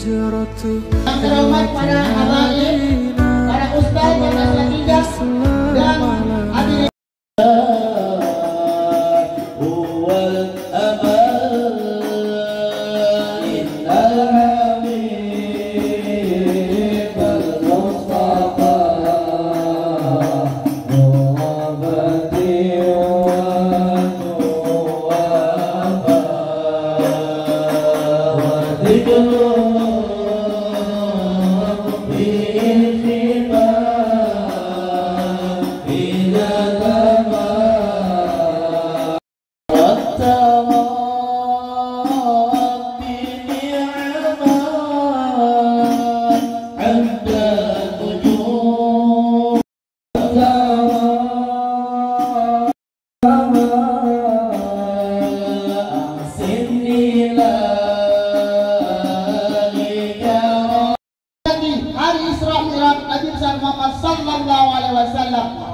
Yang terhormat para habaib, para ustaz, para asatidzah dan hadirin.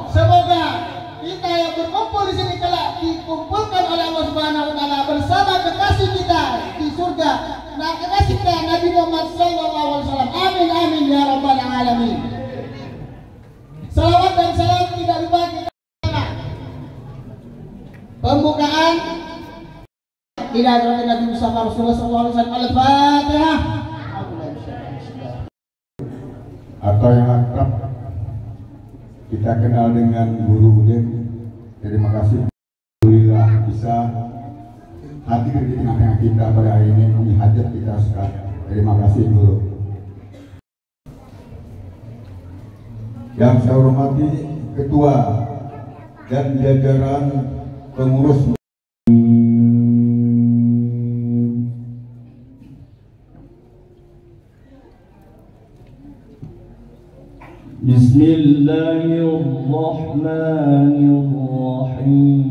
Semoga kita yang berkumpul di sini kelak dikumpulkan oleh Allah Subhanahu wa taala bersama kekasih kita di surga. Nah, kekasih kita Nabi Muhammad sallallahu alaihi wasallam. Amin amin ya rabbal alamin. Salawat dan salam tidak lupa kita pembukaan ila Nabi Muhammad Rasulullah sallallahu alaihi wasallam. Al-Fatihah. Atau yang akrab kita kenal dengan Guru Udin. Terima kasih, alhamdulillah bisa hadir di tengah-tengah kita pada hari ini memenuhi hajat kita sekarang. Terima kasih Guru. Yang saya hormati Ketua dan jajaran pengurus Bismillahirrahmanirrahim.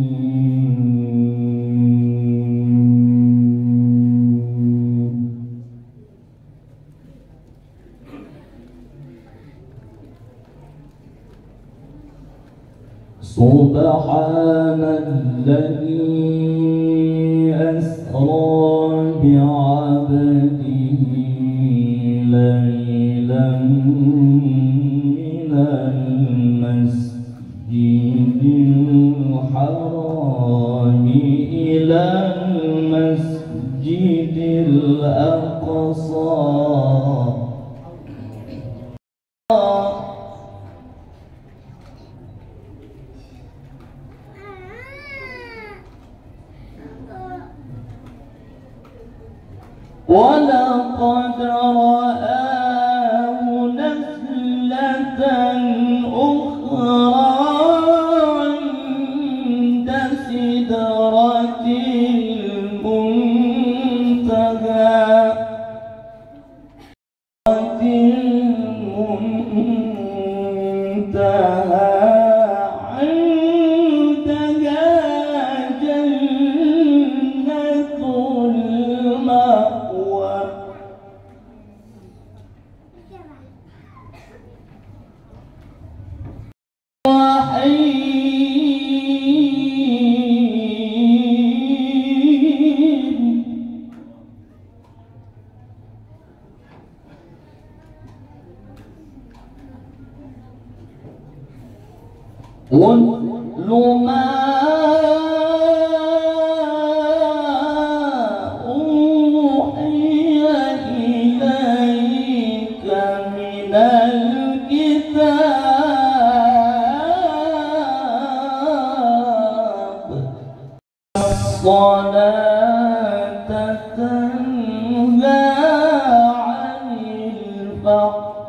Subhanalladzi asra bi'abdihi laylan المسجد الحرام إلى المسجد الأقصى ولقد رآه نزلة أخرى عند سدرة المنتهى عندها جنة المأوى وَاتْلُ مَا أُوحِيَ إِلَيْكَ مِنَ الْكِتَابِ الصَّلَاةَ تَنْهَى عَنِ الْفَحْشَاءِ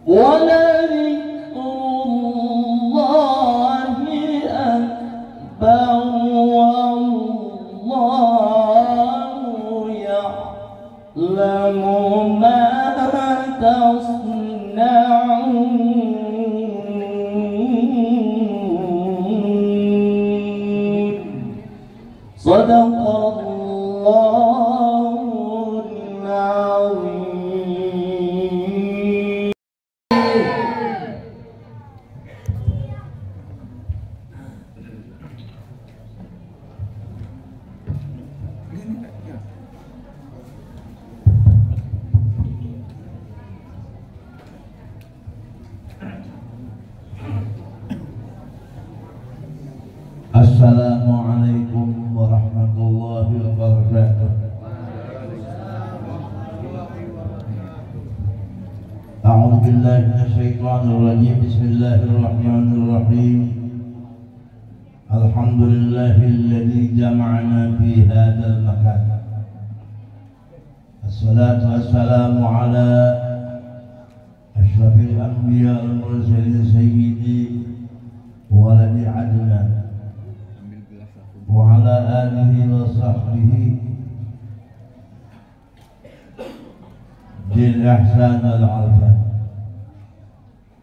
ولذكر الله أكبر والله يعلم ما تصنعون صدق الله العظيم. بالله من الشيطان الرجيم. بسم الله الرحمن الرحيم. الحمد لله الذي جمعنا في هذا المكان. الصلاة والسلام على أشرف الأنبياء والمرسلين سيدي ولد عدنان وعلى آله وصحبه بالإحسان والعافية.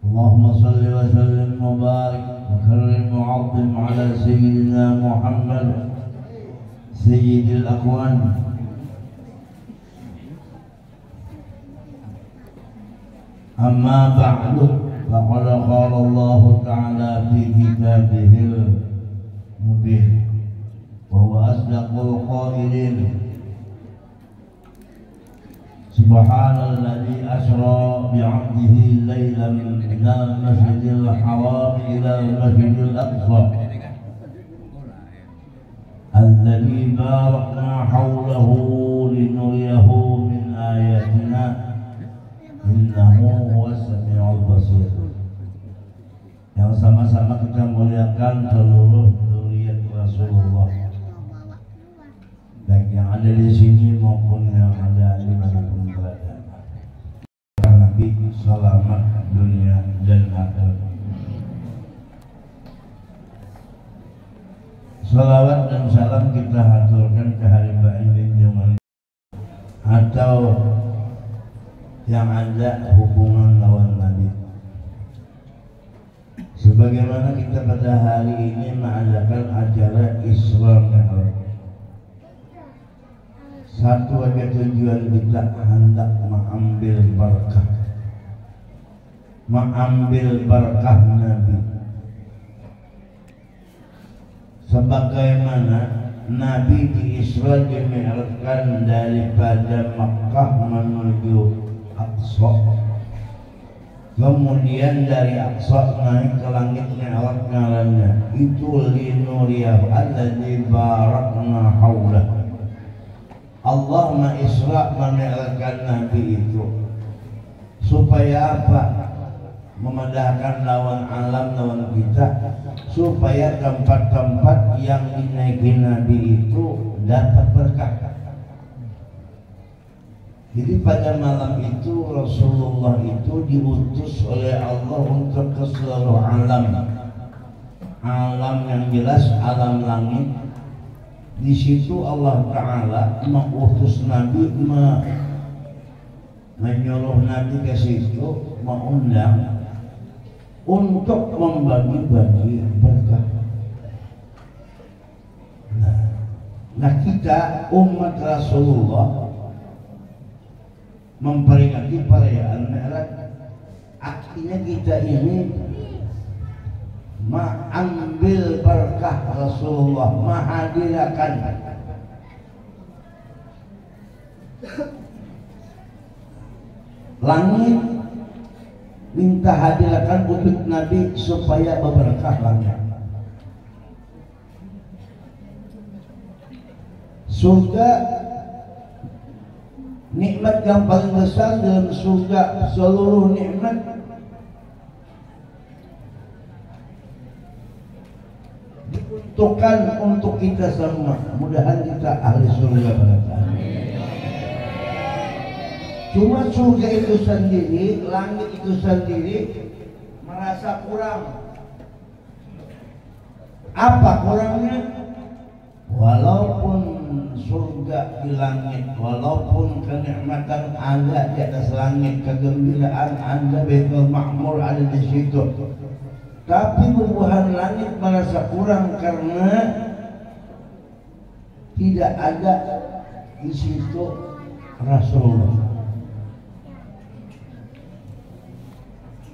اللهم صل وسلم وبارك وكرم وعظم على سيدنا محمد سيد الأكوان. أما بعد فقد قال الله تعالى في كتابه المبين وهو أصدق القائلين. سبحان الذي أسرى بعبده ليلا من المسجد الحرام إلى المسجد الأقصى الذي باركنا حوله لنريه من آياتنا إنه هو السميع البصير. Yang sama-sama kita muliakan seluruh zuriat Rasulullah, baik yang ada di sini maupun yang ada di manapun berada. Nabi selamat dunia dan akhirat. Salawat dan salam kita haturkan ke hadirat junjungan atau yang ada hubungan lawan Nabi. Sebagaimana kita pada hari ini mengadakan acara Isra Mi'raj. Satu aja tujuan kita hendak mengambil berkah Nabi. Sebagaimana Nabi di Isra Mi'rajkan daripada Makkah menuju Aqsa, kemudian dari Aqsa naik ke langit Mi'raj ngarannya itu linuriyahu alladzi barakna haulah. Allah Isra Mi'rajkan Nabi itu supaya apa? Memedahkan lawan alam, lawan kita, supaya tempat-tempat yang dinaiki Nabi itu dapat berkah. Jadi pada malam itu Rasulullah itu diutus oleh Allah untuk ke seluruh alam. Alam yang jelas alam langit. Di situ Allah Ta'ala mengutus Nabi, menyuruh Nabi ke situ, mengundang untuk membagi-bagi berkah. Nah kita umat Rasulullah memperingati perayaan Mi'raj, artinya kita ini mengambil berkah Rasulullah, menghadirkan langit, minta hadirkan untuk Nabi supaya berberkah langit. Surga, nikmat yang paling besar dalam surga, seluruh nikmat diuntukkan untuk kita semua. Mudah-mudahan kita ahli surga pada saat ini. Cuma surga itu sendiri, langit itu sendiri merasa kurang. Apa kurangnya? Walaupun surga di langit, walaupun kenikmatan ada di atas langit, kegembiraan ada, Baitul Ma'mur ada di situ, tapi bubuhan langit merasa kurang karena tidak ada di situ Rasulullah.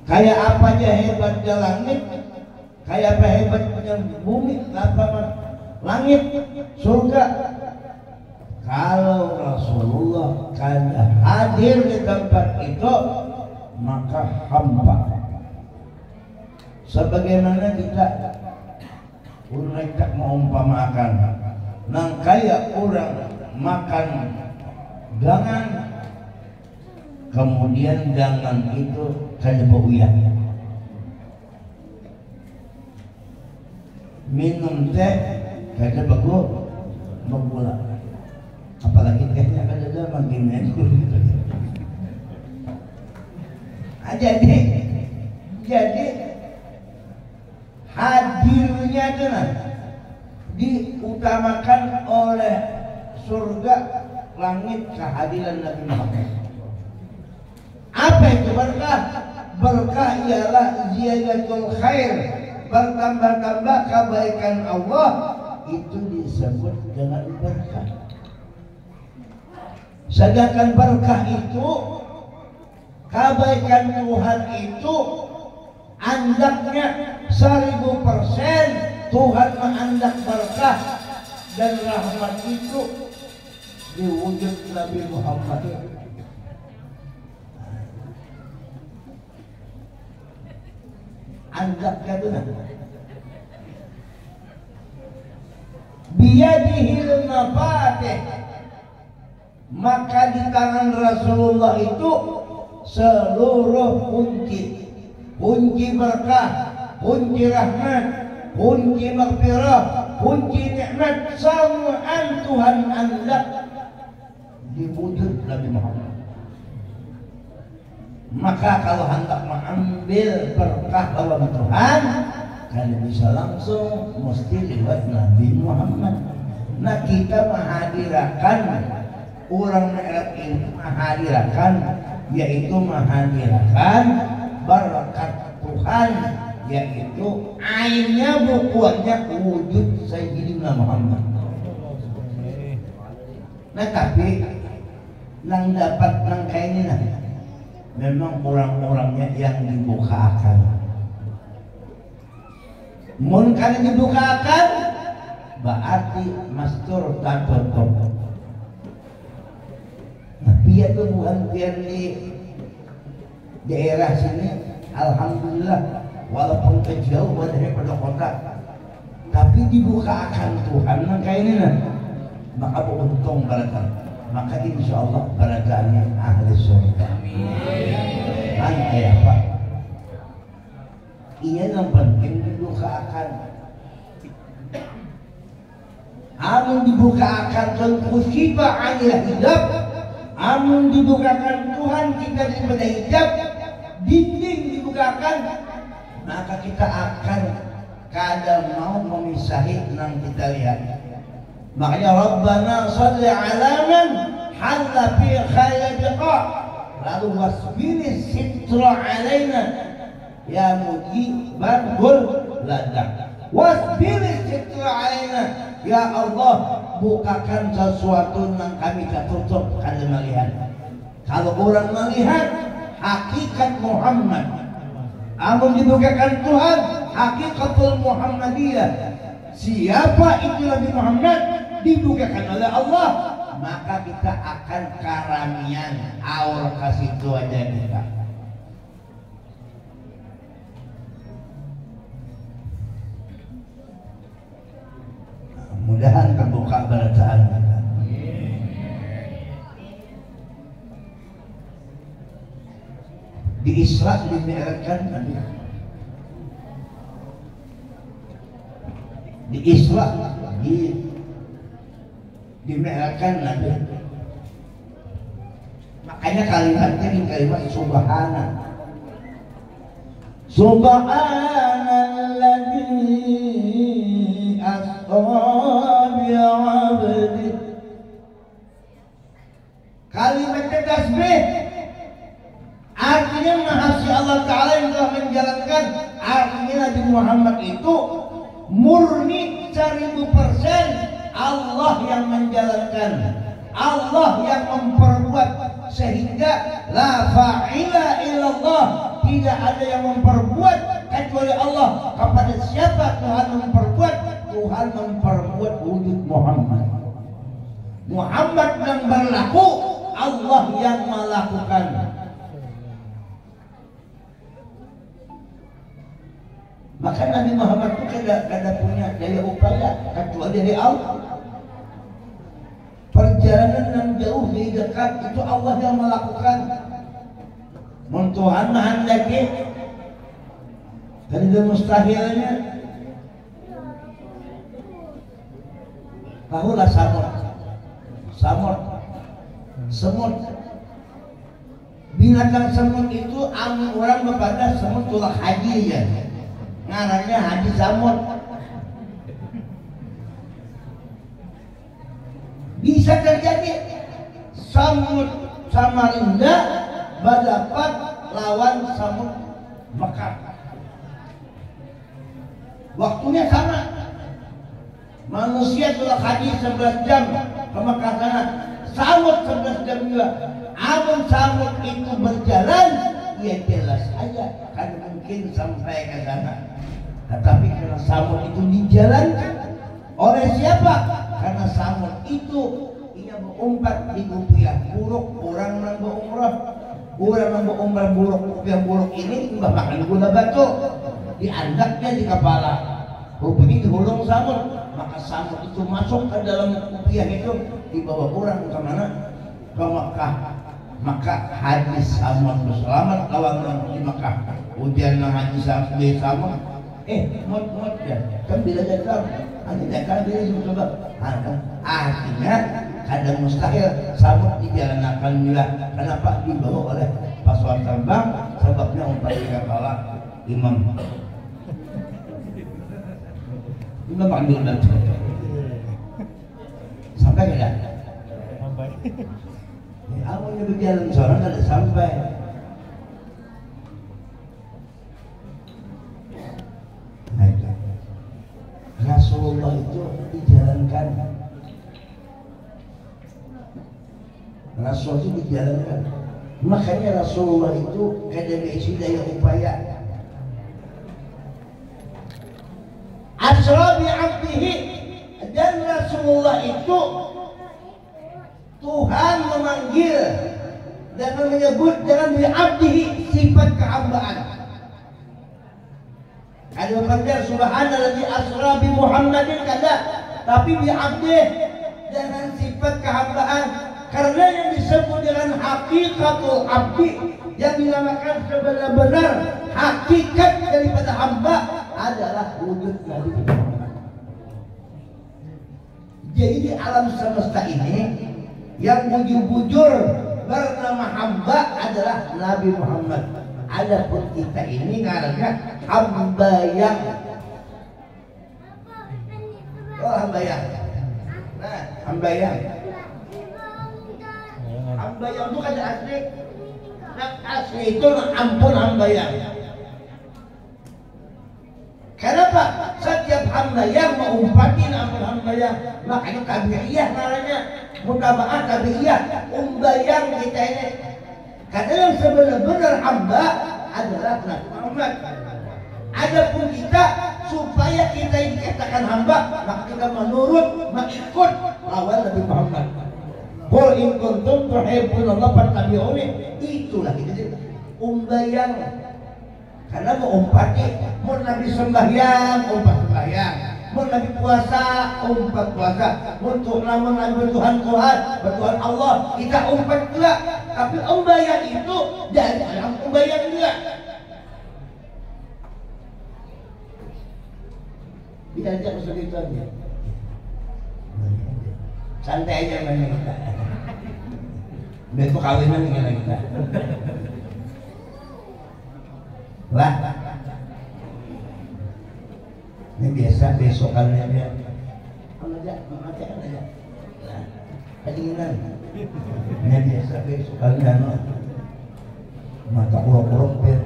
Kayak apa aja hebatnya langit, kayak apa hebatnya bumi, apa langit, surga. Kalau Rasulullah kan hadir di tempat itu, maka hampa. Sebagaimana kita mereka mengumpamakan, nang kayak orang makan gangan, kemudian jangan itu kada bauya. Minum teh kada begula. Apalagi tehnya kada makin enak. Jadi hadirnya dengan diutamakan oleh surga langit kehadiran Nabi Muhammad. Apa itu berkah? Berkah ialah ziyadatul khair, bertambah-tambah kebaikan Allah, itu disebut dengan berkah. Sedangkan berkah itu, kebaikan Tuhan itu andaknya 1000%. Tuhan mengandak berkah dan rahmat itu diwujud Nabi Muhammad. Andaknya itu biyadihil mafatih, maka di tangan Rasulullah itu seluruh kunci berkah, kunci rahmat, kunci maghfirah, kunci nikmat, semuaan Tuhan andak diwujud Nabi Muhammad. Maka kalau hendak mengambil berkah lawan Tuhan, kalian bisa langsung mesti lewat Nabi Muhammad. Nah, kita menghadirkan orang merek ini, yaitu menghadirkan berkat Tuhan, yaitu ainnya bukuannya wujud Sayyidina Muhammad. Nah, tapi nang dapat nang kayak ini nah, memang orang-orangnya yang dibukakan. Mun kan dibukakan berarti mastur tertutup. Tapi ya Tuhan biar di daerah sini, alhamdulillah, walaupun kejauhan daripada kota, tapi dibukakan Tuhan kayak ini nah, maka beruntung barangkali. Maka insya Allah barakahnya ahli surga. Kan kayak apa? Iya yang penting dibukakan. Amun dibukakan dan kusyifa anil hijab, amun dibukakan Tuhan kita daripada hijab, dinding dibukakan, maka kita akan kadang mau memisahi yang kita lihat. Makanya Rabbana salli ala man halla fi khayla biqa, lalu wasbiri sitra alaina ya mujiban ladak, wasbiri sitra alaina ya Allah, bukakan sesuatu yang kami tertutup kada melihat. Kalau orang melihat hakikat Muhammad, amun dibukakan Tuhan hakikatul Muhammadiyah, siapa itu Nabi Muhammad dibukakan oleh Allah, maka kita akan karamian aur kasih itu aja kita. Mudahan terbuka bacaan kita. Di Isra dimerekkan Nabi. Di Isra dimerekkan Nabi. Makanya kalimatnya di kalimat subhana. Subhanalladzi asra bi 'abdi. Kalimatnya tasbih. Artinya mahasiswa Allah Ta'ala yang telah menjalankan. Artinya Nabi Muhammad itu murni 1000% Allah yang menjalankan, Allah yang memperbuat, sehingga la fa'ila illallah, tidak ada yang memperbuat kecuali Allah. Kepada siapa Tuhan memperbuat? Tuhan memperbuat wujud Muhammad. Muhammad yang berlaku, Allah yang melakukan. Maka Nabi Muhammad itu kada punya daya upaya kecuali dari Allah. Perjalanan yang jauh di dekat itu Allah yang melakukan. Mun Tuhan mah handaki kan itu mustahilnya. Tahulah samud, semut. Binatang semut itu orang bepada semut tulah haji ya. Ngarannya haji samud. Bisa terjadi samud Samarinda berdapat lawan samud Mekah. Waktunya sama. Manusia telah haji 11 jam ke Mekah sana. Samud 11 jam juga. Amun samud itu berjalan, ya jelas aja kan mungkin sampai ke sana. Tetapi karena samud itu dijalankan oleh siapa? Karena samud itu ia berumpat di rupiah buruk. Orang nambah umrah, orang nambah umrah buruk, rupiah buruk ini mbak makan gula batu diandaknya di kepala. Rupiah dihulung samud, maka samud itu masuk ke dalam rupiah itu, dibawa orang ke mana? Ke Mekah. Maka haji samud selamat lawan orang di Mekah. Ujian haji samud mut ya kan bila jadwal nanti kan dia coba artinya kadang mustahil samud dijalankan juga. Kenapa? Dibawa oleh pesawat terbang, sebabnya umpat di kepala imam ambil bantu sampai tidak? Sampai. Awalnya berjalan seorang tidak sampai. Rasulullah itu dijalankan. Rasul itu dijalankan. Makanya Rasulullah itu kadang isi daya upaya. Asra bi 'abdihi, dan Rasulullah itu Tuhan memanggil dan menyebut dengan bi 'abdihi, sifat kehambaan. Ada berbeda subhanalladzi asra bi Muhammadin kada, tapi bi 'abdih dengan sifat kehambaan. Karena yang disebut dengan hakikatul abdi, yang dinamakan sebenar-benar hakikat daripada hamba adalah wujud Nabi Muhammad. Jadi di alam semesta ini yang bujur-bujur bernama hamba adalah Nabi Muhammad. Adapun kita ini ngarannya hambayang. Oh hambayang. Nah hambayang. Hambayang itu kan asli. Nah, asli itu ampun hambayang. Kenapa? Setiap hambayang mengumpatin ampun hambayang. Makanya tabi'iyah namanya. Mutaba'ah tabi'iyah. Umbayang kita ini. Karena yang sebenar-benar hamba adalah Nabi Muhammad. Adapun kita supaya kita ini dikatakan hamba, maka kita menurut, mengikut lawan Nabi Muhammad. Qul in kuntum tuhibbunallah fattabi'uni. Itulah kita umbayang. Karena mau umpati, mau Nabi sembahyang, umpat sembahyang. Mau Nabi puasa, umpat puasa. Untuk nama Nabi Tuhan bertuhan Allah, kita umpat juga. Tapi umbayang itu dari dalam umbayang juga. Diajak seperti itu aja. Santai aja mainnya kita. Besok kawinan dengan kita. Lah. Ini biasa besokannya dia. Mengajak aja. Nah, kedinginan. Ini biasa besokannya no. Mata kurang-kurang pen.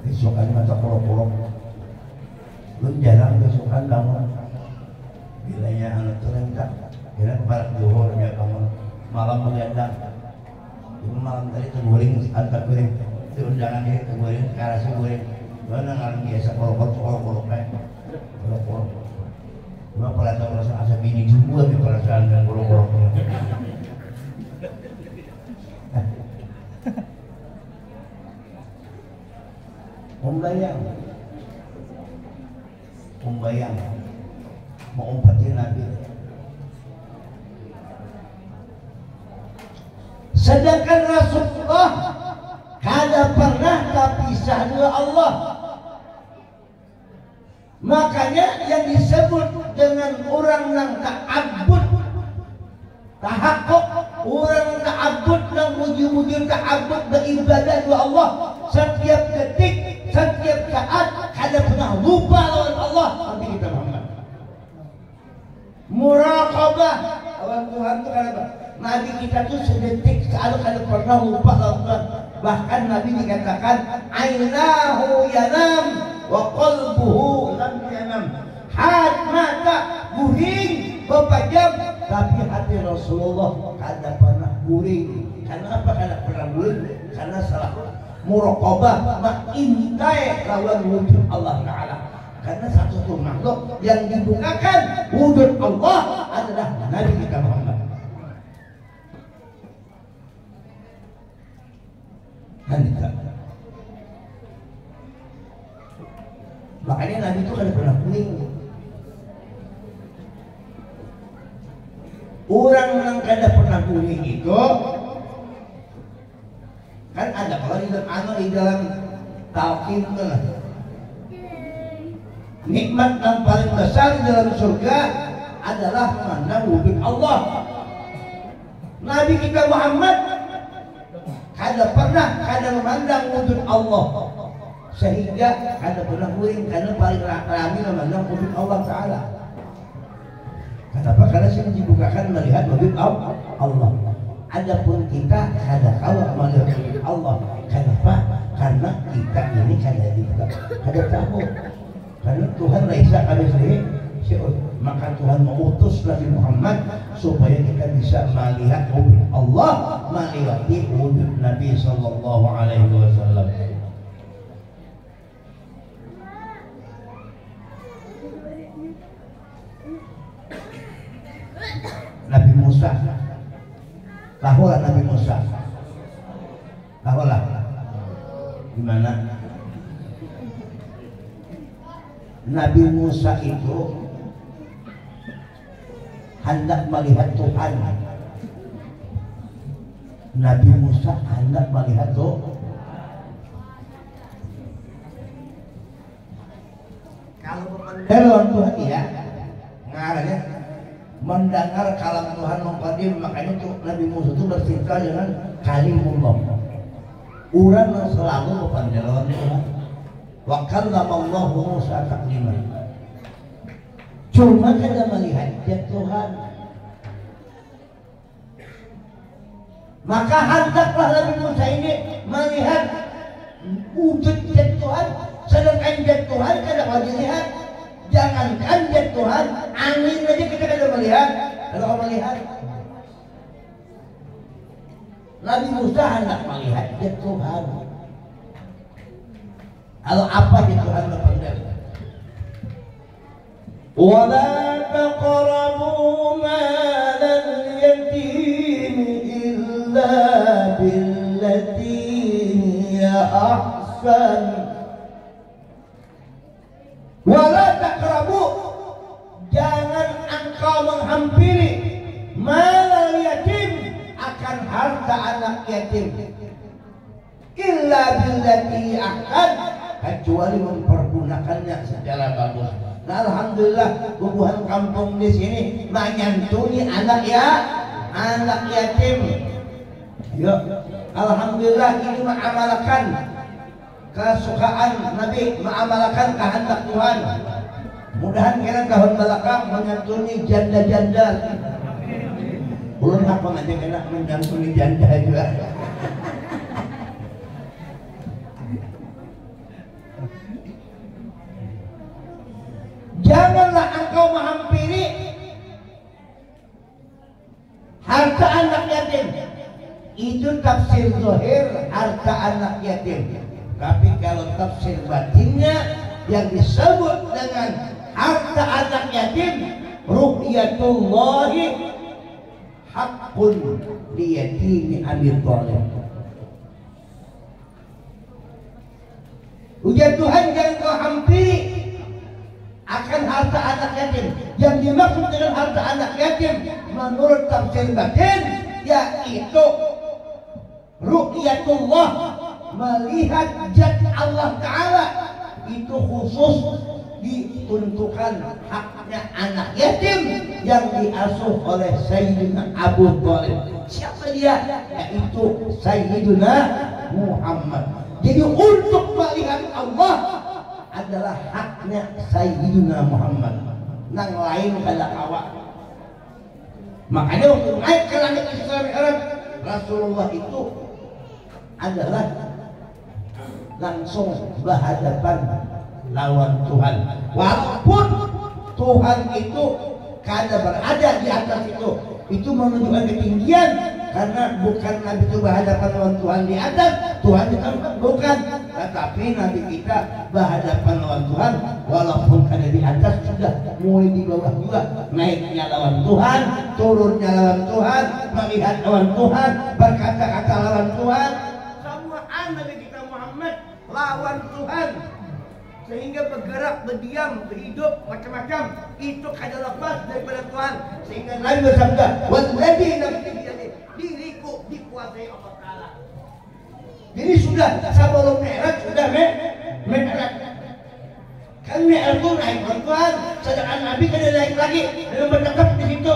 Besokan mata kurang-kurang. Lu jarang besokan kamu. Bilanya anak terentak. Kira kemarin juhurnya kamu malam mengendang. Itu malam tadi terguling antar guling. Itu undangan dia terguling sekarang sih guling. Mana ngalang biasa kolok-kolok kayak kolok-kolok. Cuma perasaan asa bini juga di perasaan dan kolok-kolok. Umbayang mau umpatin Nabi. Sedangkan Rasulullah kada pernah terpisah dengan Allah. Makanya yang disebut dengan orang yang ta'abbud, tahakkuk, orang ta'abbud yang wujud-wujud ta'abbud beribadah kepada Allah setiap detik, setiap saat, kada pernah lupa lawan Allah. Nanti kita Muhammad muraqabah lawan Tuhan itu apa? Nabi kita tuh sedetik saat kada pernah lupa lawan Tuhan. Bahkan Nabi dikatakan ainahu yanam wa qalbuhu lam yanam. Mata guring berpajam, tapi hati Rasulullah kada pernah guring. Kenapa kada pernah guring? Karena salah muraqabah, mengintai lawan wujud Allah Ta'ala. Karena satu makhluk yang dibukakan wujud Allah adalah Nabi kita Muhammad. Makanya Nabi itu kada pernah kuning. Orang yang kada pernah kuning itu kan ada kalau di dalam talqin itu lah. Nikmat yang paling besar di dalam surga adalah memandang wujud Allah. Nabi kita Muhammad kada pernah kada memandang wujud Allah, sehingga kada pernah kuring karena paling rami memandang wujud Allah Ta'ala. Kenapa? Karena sini dibukakan melihat wujud Allah. Adapun kita kada kalah melihat wujud Allah. Kenapa? Karena kita ini kada dibuka, kada tahu. Karena Tuhan Raisa kada sendiri, maka Tuhan mengutus Nabi Muhammad supaya kita bisa melihat wujud Allah melewati wujud Nabi Sallallahu Alaihi Wasallam. Nabi Musa, tahulah Nabi Musa, tahulah gimana? Nabi Musa itu hendak melihat Tuhan. Nabi Musa hendak melihat Tuhan. Kalau mendengar Tuhan ya, ngaranya mendengar kalam Tuhan mengkadim, makanya tuh Nabi Musa itu bercerita dengan kalimullah. Urang yang selalu berpandangan Tuhan. Wa kallamallahu Musa taklima. Cuma kada melihat Tuhan. Maka hendaklah Nabi Musa ini melihat wujud Tuhan. Sedangkan Tuhan kada mau dilihat. Jangankan Tuhan, angin aja kita kada melihat. Kalau melihat Nabi Musa hendak melihat Tuhan. Kalau apa Tuhan berpandang? ولا تقربوا مال اليتيم إلا بالتي هي أحسن ولا تقربوا, jangan engkau menghampiri mal yatim, akan harta anak yatim, illa billati ahsan, kecuali mempergunakannya secara bagus. Nah, alhamdulillah bubuhan kampung di sini menyantuni anak yatim. Yuk, alhamdulillah ini mengamalkan kesukaan Nabi, mengamalkan kehendak Tuhan. Mudahan kira tahun belakang menyantuni janda-janda. Belum apa aja kena menyantuni janda juga. Janganlah engkau menghampiri harta anak yatim. Itu tafsir zahir harta anak yatim. Tapi kalau tafsir batinnya yang disebut dengan harta anak yatim, ru'yatullahi haqqun liyatimi Abi Thalib. Ujian Tuhan jangan kau hampiri akan harta anak yatim. Yang dimaksud dengan harta anak yatim menurut tafsir batin yaitu ru'yatullah, melihat zat Allah Ta'ala, itu khusus diuntukkan haknya anak yatim yang diasuh oleh Sayyidina Abu Thalib. Siapa dia? Yaitu Sayyidina Muhammad. Jadi untuk melihat Allah adalah haknya Sayyidina Muhammad. Nang lain kada kawa. Makanya waktu naik ke langit Isra Mi'raj, Rasulullah itu adalah langsung berhadapan lawan Tuhan. Walaupun Tuhan itu kada berada di atas itu menunjukkan ketinggian, karena bukan Nabi itu berhadapan lawan Tuhan di atas, Tuhan di tempat, bukan. Tetapi Nabi kita berhadapan lawan Tuhan, walaupun ada di atas sudah mulai di bawah juga, naiknya lawan Tuhan, turunnya lawan Tuhan, melihat lawan Tuhan, berkata-kata lawan Tuhan, semua Nabi kita Muhammad lawan Tuhan. Sehingga bergerak, berdiam, berhidup, macam-macam, itu kada lepas daripada Tuhan. Sehingga Nabi bersabda, walladzi nafsi biyadihi, diriku dikuasai Allah Ta'ala. Jadi sudah sebelum Mi'raj sudah Mi'raj. Kan Mi'raj itu naik ke Tuhan, sedangkan Nabi kada naik lagi dan berdekat di situ.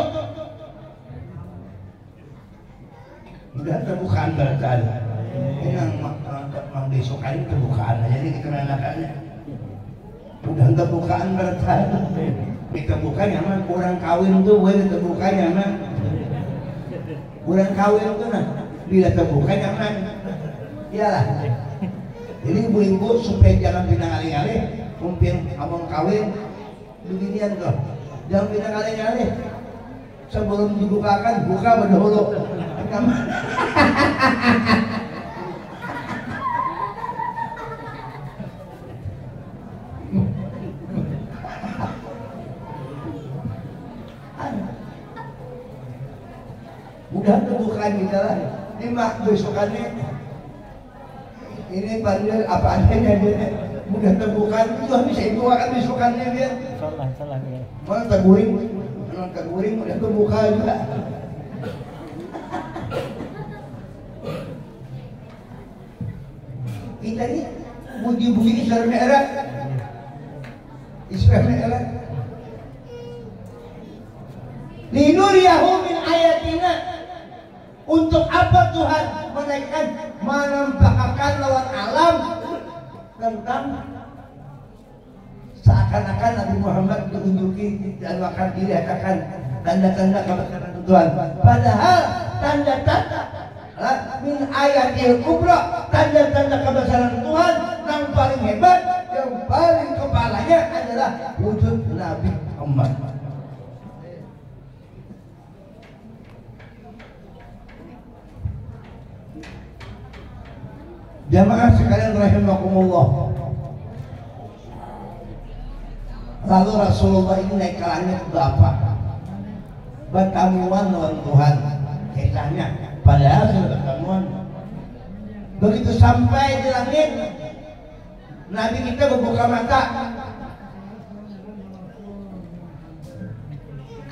Udah terbukaan berarti. Ini yang besok kali terbukaan aja nih kita menandakannya. Udah terbukaan berarti. Kita buka nyaman orang kawin tuh, boleh terbuka nyaman. Orang kawin tuh nah, bila terbuka nyaman. Iyalah. Jadi ibu-ibu supaya jangan pindah alih-alih, mungkin abang kawin beginian tuh. Jangan pindah alih-alih. Sebelum dibukakan, buka berdahulu. Mudah terbukaan kita lah. Ini mak besokannya ini pandai apa adanya dia. Mudah terbukaan itu bisa ibu akan besokannya dia. Salah ya. Mana terguring, mana terguring mudah terbuka juga. Kita ini muji-muji Isra Mi'raj. Isra Mi'raj. Linuriyahu min ayatina. Untuk apa Tuhan menaikkan, menampakkan lawan alam tentang seakan-akan Nabi Muhammad diunjuki dan akan dilihatkan tanda-tanda kebesaran Tuhan. Padahal tanda-tanda min ayatil kubra, tanda-tanda kebesaran Tuhan yang paling hebat, yang paling kepalanya adalah wujud Nabi Muhammad. Jamaah sekalian rahimakumullah. Lalu Rasulullah ini naik ke langit berapa? Bertamuan dengan Tuhan. Kisahnya padahal sudah bertamuan. Begitu sampai di langit, Nabi kita membuka mata.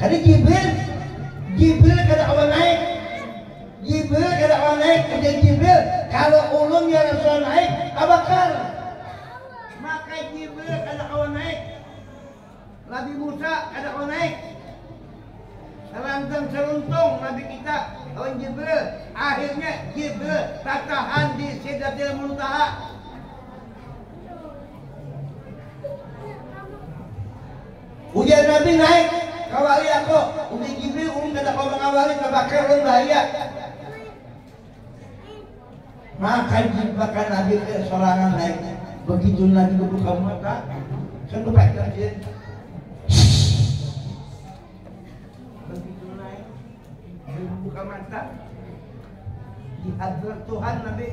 Karena Jibril kada awal naik. Jibril kada awal naik, kerja Jibril. Kalau ulum ya Rasul naik, abakar. Maka Jibril kada awal naik. Nabi Musa kada awal naik. Serantang seruntung Nabi kita lawan Jibril. Akhirnya Jibril tertahan di Sidratil Muntaha. Ujian Nabi naik, kawali aku. Ujian Jibril kada kau mengawali, kebakar ulun bahaya. Maka jebakan Nabi ke sorangan naik. Begitu Nabi buka mata, saya lupa kerja. Begitu naik, buka mata, di hadrat Tuhan Nabi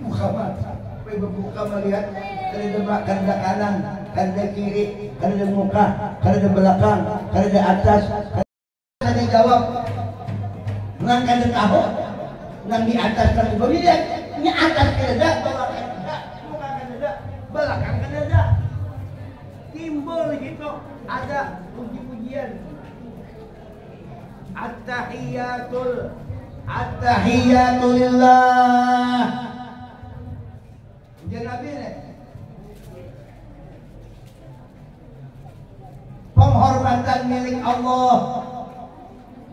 buka mata. Buka melihat dari depan, kanda kanan, kanda kiri, kanda muka, kanda belakang, kanda atas. Kanda jawab, nang kanda tahu. Nang di atas kan berbeda, ini atas kada, bawah kada, muka kada, belakang kada. Timbul di situ ada puji-pujian. At-tahiyatul At-tahiyatu lillah. Ujian Nabi nih. Penghormatan milik Allah.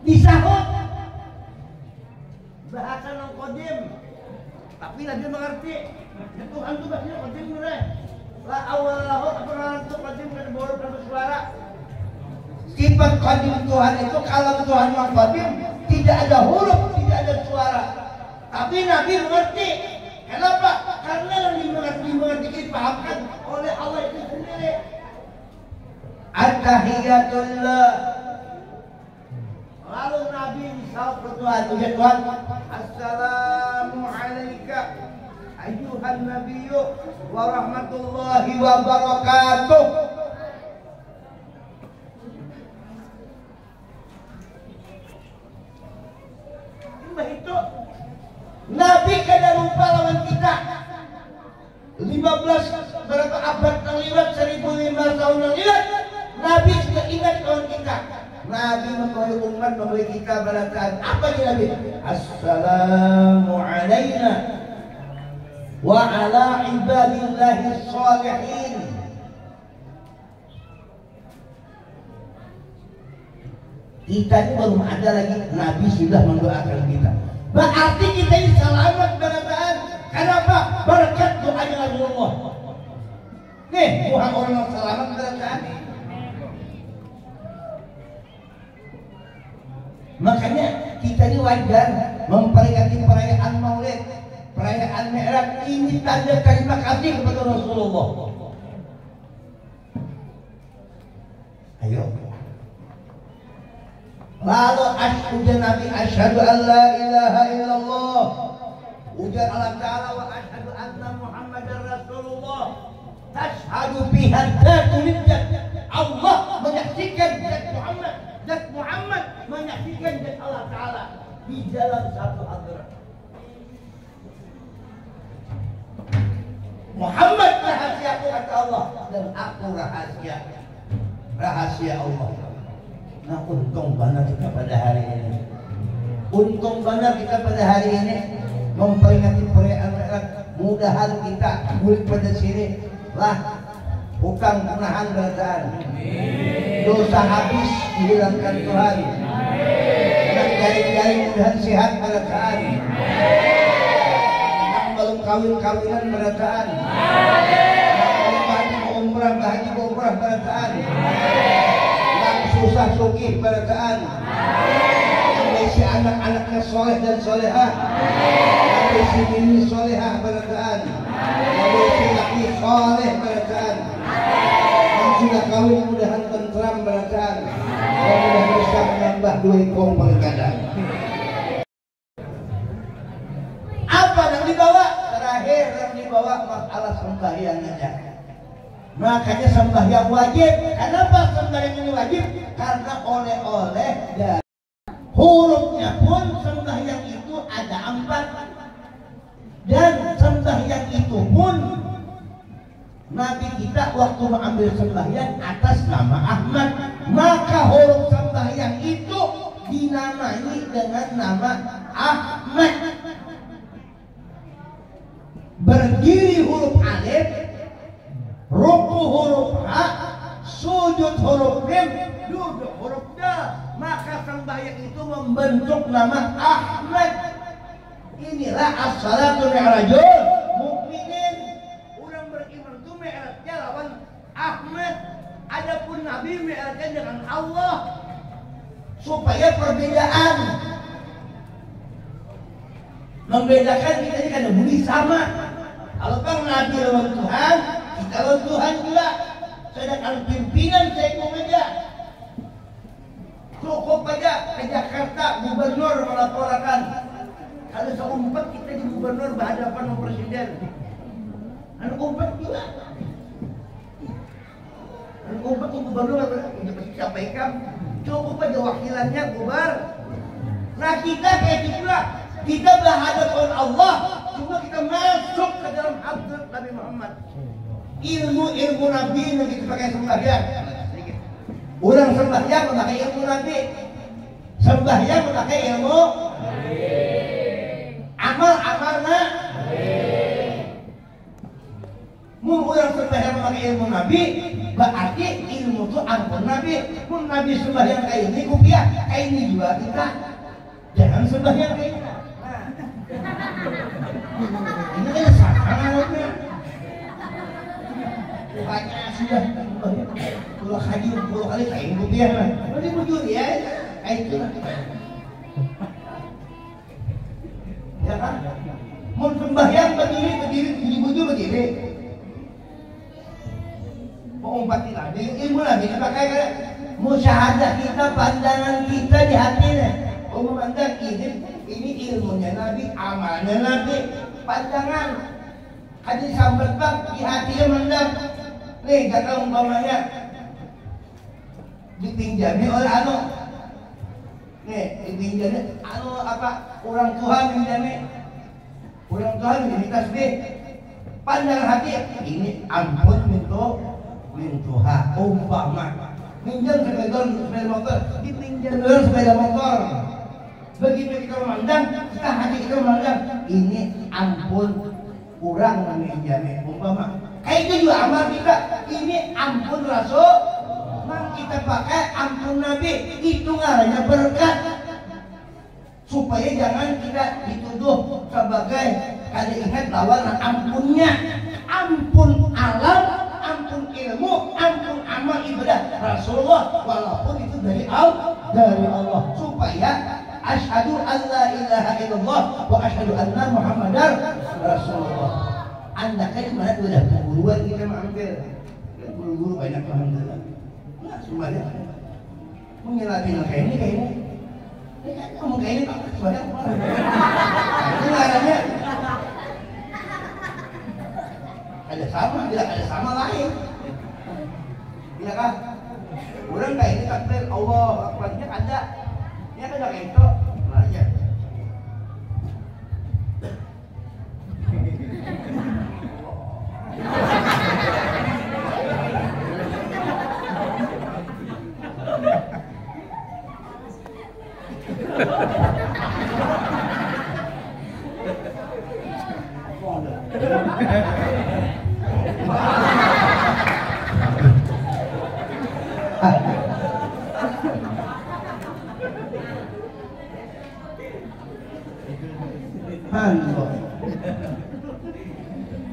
Disahut. Bahasa non-qadim. Tapi Nabi mengerti. Ya Tuhan itu bahasanya qadim nih. La awal lahu apa itu qadim kan borok dan suara. Sifat qadim Tuhan itu kalau Tuhan yang qadim tidak ada huruf, tidak ada suara. Tapi Nabi mengerti. Kenapa? Karena yang mengerti dipahamkan oleh Allah itu sendiri. At-tahiyatullah. Lalu Nabi misal berdoa kepada Tuhan, Assalamu alayka ayyuhan nabiyyu wa rahmatullahi wa barakatuh. Itu Nabi kada lupa lawan kita. 15 berapa abad yang lewat, 1500 tahun yang lewat, Nabi juga ingat lawan kita. Nabi membawa umat, membawa kita berataan. Apa dia Nabi? Assalamu alayna wa ala ibadillahi shalihin. Kita ini belum ada lagi, Nabi sudah mendoakan kita. Berarti kita ini selamat berataan. Kenapa? Berkat doanya Rasulullah. Nih, bukan orang yang selamat berataan. Makanya kita ini wajar memperingati perayaan Maulid, perayaan Mi'raj. Ini tanda terima kasih kepada Rasulullah. Ayo. Lalu ujar Nabi, asyhadu an la ilaha illallah. Ujar Allah Ta'ala, wa asyhadu anna Muhammadar Rasulullah. Tashhadu biha dzatuliddat. Allah menyaksikan zat Muhammad. Zat Muhammad menyaksikan zat Allah Ta'ala di dalam satu hadrat. Muhammad rahasiaku kata Allah, dan aku rahasia Allah. Nah, untung benar kita pada hari ini. Untung benar kita pada hari ini memperingati perayaan Mi'raj. Mudahan kita balik pada sini lah hutang penahan berataan. Dosa habis dihilangkan Tuhan. Dan jari-jari mudahan sehat berataan. Yang belum kawin-kawinan berataan. Yang belum bahagia umrah berataan. Susah sugih berataan. Yang berisi anak-anaknya soleh dan solehah. Yang berisi bini solehah berataan. Yang berisi laki soleh berataan. Yang sudah kawin mudahan tentram berataan. Dan mudah bisa menambah dua ikong pengkadang. Apa yang dibawa? Terakhir yang dibawa masalah sembahyang aja. Makanya sembahyang wajib. Kenapa sembahyang ini wajib? Karena oleh-oleh dan hurufnya pun sembahyang itu ada 4. Dan sembahyang itu pun Nabi kita waktu mengambil sembahyang atas nama Ahmad. Maka huruf sembahyang itu dinamai dengan nama Ahmad. Berdiri huruf alif, ruku huruf ha, sujud huruf mim, duduk huruf dal. Maka sembahyang itu membentuk nama Ahmad. Inilah as-salatu mi'rajul mukminin. Orang beriman itu mi'rajnya lawan Ahmad. Adapun Nabi mi'rajnya dengan Allah. Supaya perbedaan membedakan kita ini kan bunyi sama. Kalau kan Nabi lawan Tuhan, kita lawan Tuhan juga. Sedangkan pimpinan saya meja. Cukup aja ke Jakarta gubernur melaporkan. Kalau seumpet kita di gubernur berhadapan dengan presiden. Anak umpet juga. Anak umpet itu gubernur untuk disampaikan. Cukup aja wakilannya gubar. Nah kita kayak gitulah. Kita berhadapan Allah. Cuma kita masuk ke dalam hadrat Nabi Muhammad. Ilmu Nabi yang kita pakai sembahyang. Orang sembahyang memakai ilmu Nabi. sembahyang pakai ilmu, amal-amalna. Mun urang sembahyang pakai ilmu Nabi, berarti ilmu itu ampun Nabi. Mun Nabi sembahyang kayak ini, kupiah kayak ini juga kita. Jangan sembahyang kayak ini. Ini kan sangat. Bukannya sudah puluh haji 10 kali kain rupiah lah. Berarti bujur ya, kayak itu lah. Ya kan? Mau sembahyang berdiri bujur berdiri. Mau umpati Nabi, ilmu Nabi apa kayak musyahadah kita, pandangan kita di hatinya. Oh memandang ini ilmunya Nabi, amalnya Nabi, pandangan. Hadis sambat bang di hatinya mandang. Nih kata umpamanya dipinjami oleh dipinjami apa orang Tuhan pinjami, orang Tuhan ini tasbih, pandang hati ini ampun mintuha umpama minjam sepeda motor, dipinjam dulu sepeda motor. Begitu kita memandang, kita hati kita memandang ini ampun kurang meminjami umpama. Kayak itu juga amal kita. Ini ampun Rasul, kita pakai ampun Nabi. Itu ngarannya berkat. Supaya jangan kita dituduh sebagai kada ingat lawan ampunnya. Ampun alam, ampun ilmu, ampun amal ibadah Rasulullah. Walaupun itu dari Allah. Supaya asyhadu an la ilaha illallah wa asyhadu anna Muhammadar Rasulullah. Anda kan mana tuh udah guruan kita mampir, guru-guru banyak alhamdulillah. Nah semuanya menyelapin kayak ini, ngomong kayak ini pak, semuanya itu adanya ada sama, tidak ada sama lain, iya kah? Orang kayak ini takbir Allah akbarnya ada, ini kan ada kayak itu, nah ya.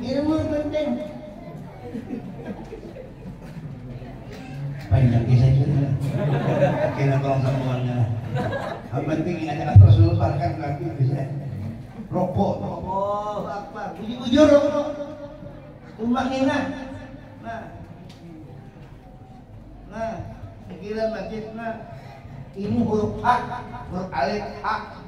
Ilmu penting. Panjang kisah itu. Kira tolong sambungannya. Yang penting ada Rasul parkan lagi bisa. Rokok, akbar. Bujur rokok. Umat hina. Nah, pikiran majid ini huruf A, huruf alif A.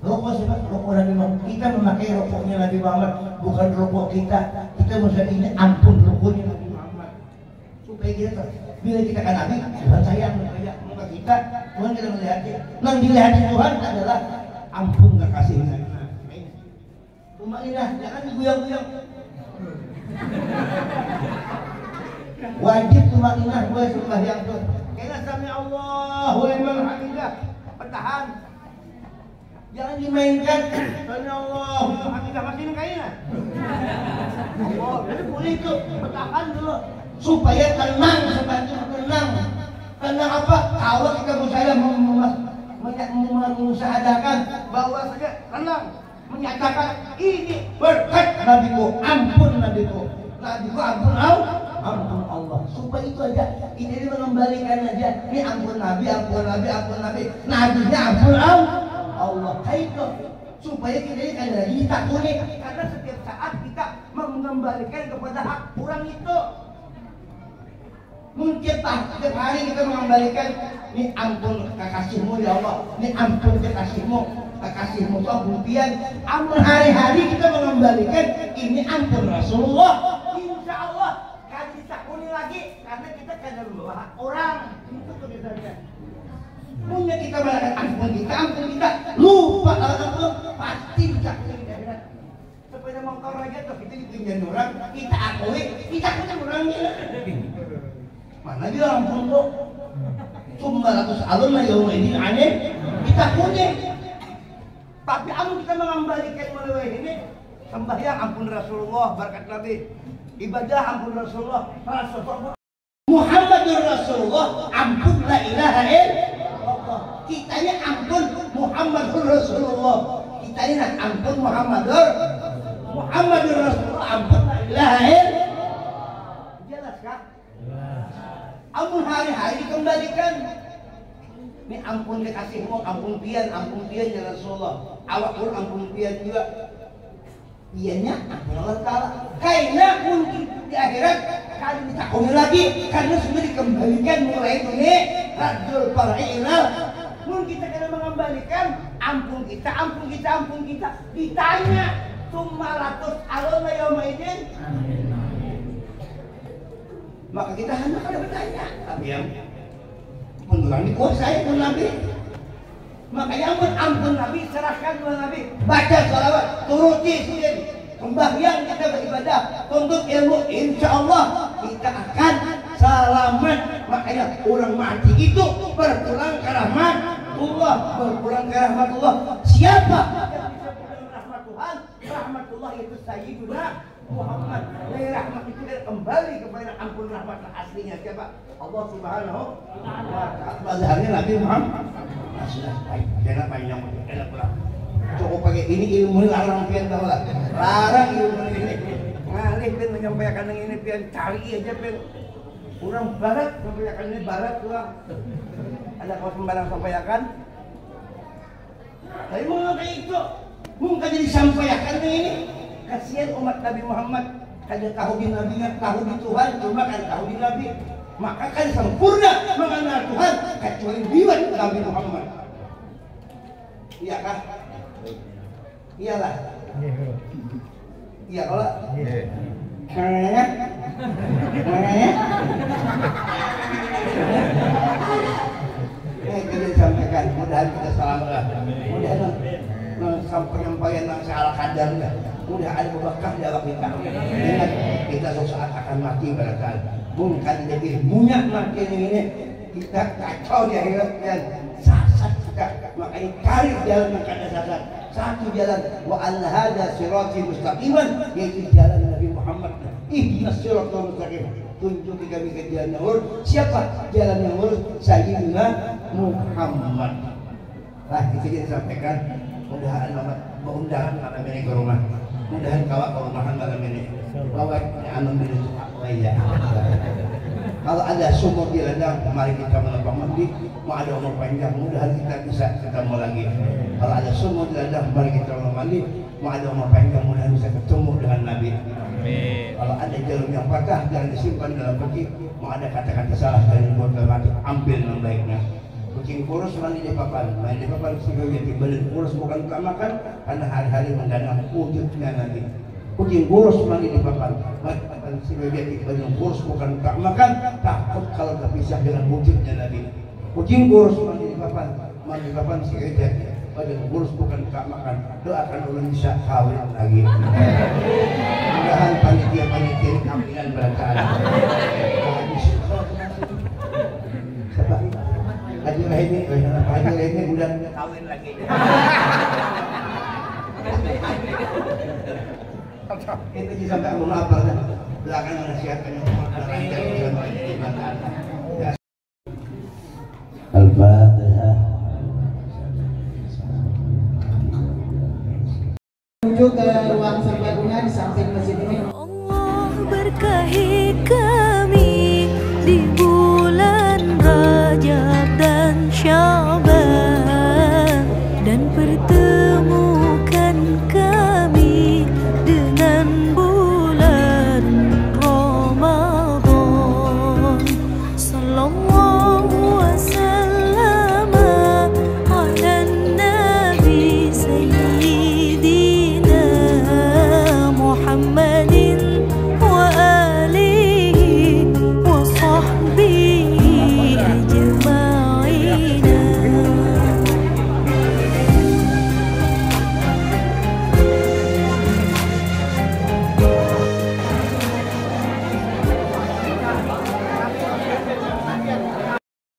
Rokok sebab rokok Nabi Muhammad. Kita memakai rokoknya Nabi Muhammad, bukan rokok kita. Kita mesti ini ampun rokoknya Nabi Muhammad. Supaya kita bila kita kan Nabi, Tuhan sayang kepada kita. Tuhan kita melihat. Yang dilihat Tuhan adalah ampun kekasihnya. Umat ini jangan diguyang-guyang. Wajib umat ini boleh sembahyang tuh. Kena sami Allahu liman hamidah. Bertahan. Jangan dimainkan. Sami Allahu liman hamidah masih kayaknya. Allah, jadi boleh itu bertahan dulu supaya tenang, tenang. Tenang apa? Kalau kita mengusahakan bahwa saja tenang, menyatakan ini berkat Nabiku, ampun Nabiku, ampun Allah. Supaya itu aja, ini mengembalikan aja. Ini ampun Nabi, ampun Nabi, ampun Nabi. Nabinya ampun Allah. Itu supaya kita ini kan lagi ditakuni, karena setiap saat kita mengembalikan kepada hak orang itu. Mungkin setiap hari kita mengembalikan, ini ampun kekasihmu ya Allah, ini ampun kekasihmu itu ampun. Ampun hari-hari kita mengembalikan, ini ampun Rasulullah. Insya Allah kan ditakuni lagi, karena kita kan membawa hak orang. Itu tulisannya. Punya kita melakukan ampun kita lupa ampun pasti ditakuni kita. Sepeda motor aja tuh kita dipinjam orang, kita akui, kita punya orangnya. Mana dia ampun kok? Summa latus'alunna yawma idzin 'anil bitakuni. Tapi anu kita mengembalikan melalui ini sembahyang ampun Rasulullah, berkat Nabi, ibadah ampun Rasulullah, Rasulullah Muhammadur Rasulullah, ampun la ilaha illallah. Kitanya ampun Muhammadur Rasulullah. Kitanya ampun Muhammadur Rasulullah, ampun la ilaha illallah. Jelas kan? Ampun hari-hari dikembalikan. Ini ampun dikasihmu, ampun pian ya Rasulullah. Awak pun ampun pian juga. Piannya ampun Allah Ta'ala. Karena mungkin di akhirat kali ditakuni lagi, karena sudah dikembalikan mulai ini Radul Far'ilal. Mungkin kita kena mengembalikan ampun kita. Ditanya summa latus'alunna yawma idzin. Maka kita hanya kada bertanya. Tapi yang mengurangi kuasa itu Nabi. Makanya ampun Nabi, serahkan kepada Nabi. Baca salawat, turuti sendiri. Sembahyang kita beribadah, tuntut ilmu, insya Allah kita akan selamat. Makanya orang mati itu berpulang ke rahmatullah, Siapa yang bisa pulang rahmat Tuhan? Rahmatullah itu Sayyiduna Muhammad. Dari rahmat itu kembali kepada ampun rahmat aslinya siapa? Allah Subhanahu wa Ta'ala. Mazhabnya Nabi Muhammad. Sudah baik, jangan panjang, enak pulang. Cukup pakai ini ilmu larang pian tahu lah. Larang ilmu ini. Ngalih pian menyampaikan yang ini pian cari aja pian. Orang barat sampaikan ini barat pulang. Ada kau sembarang sampaikan. Tapi mau kayak itu, mungkin jadi sampaikan ini. Kasihan umat Nabi Muhammad. Kada tahu di Nabi, tahu di Tuhan, cuma kan tahu di Nabi. Maka kan sempurna mengenal Tuhan kecuali biwat Nabi Muhammad. Iya kah? Iyalah. Iya kalau. Makanya. Kita sampaikan, mudah-mudahan kita selamat. Mudah-mudahan penyampaian yang salah kadarnya. Mudah ada berkah di awak kita. Ingat kita suatu saat akan mati barangkali. Mungkin jadi munyak mati ini kita kacau di akhirat dan sasat kita. Makanya cari jalan yang kada sasat. Satu jalan wa anna hadza sirati mustaqiman, yaitu jalan Nabi Muhammad. Ihdinas siratal mustaqim. Tunjuki kami ke jalan yang lurus. Siapa jalan yang lurus? Sayyidina Muhammad. Nah, itu kita sampaikan. Mudah-mudahan undangan malam ini ke rumah. Mudah-mudahan kawak ke rumahan malam ini. Bawa anum ini apa ya? Kalau ada sumur di ladang, mari kita melepang mandi. Mau ada umur panjang, mudah-mudahan kita bisa ketemu lagi. Kalau ada sumur di ladang, mari kita melepang mandi. Mau ada umur panjang, mudah-mudahan bisa ketemu dengan Nabi. Amin. Kalau ada jarum yang patah, jangan disimpan dalam peti. Mau ada kata-kata salah dari buat mati, ambil yang baiknya. Kucing kurus mandi di papan sebagai dibeli kurus bukan untuk makan, karena hari-hari mendanam wujudnya Nabi. Kucing kurus mandi di papan sebagai dibeli kurus bukan untuk makan, takut kalau terpisah dengan wujudnya Nabi. Kucing kurus mandi di papan sebagai badan kurus bukan untuk makan, doakan ulun bisa kawin lagi. Mudah-mudahan panitia kawin berkah. Haji Rahimi udah kawin lagi. Itu sampai aku apa belakangan nasihatnya lancar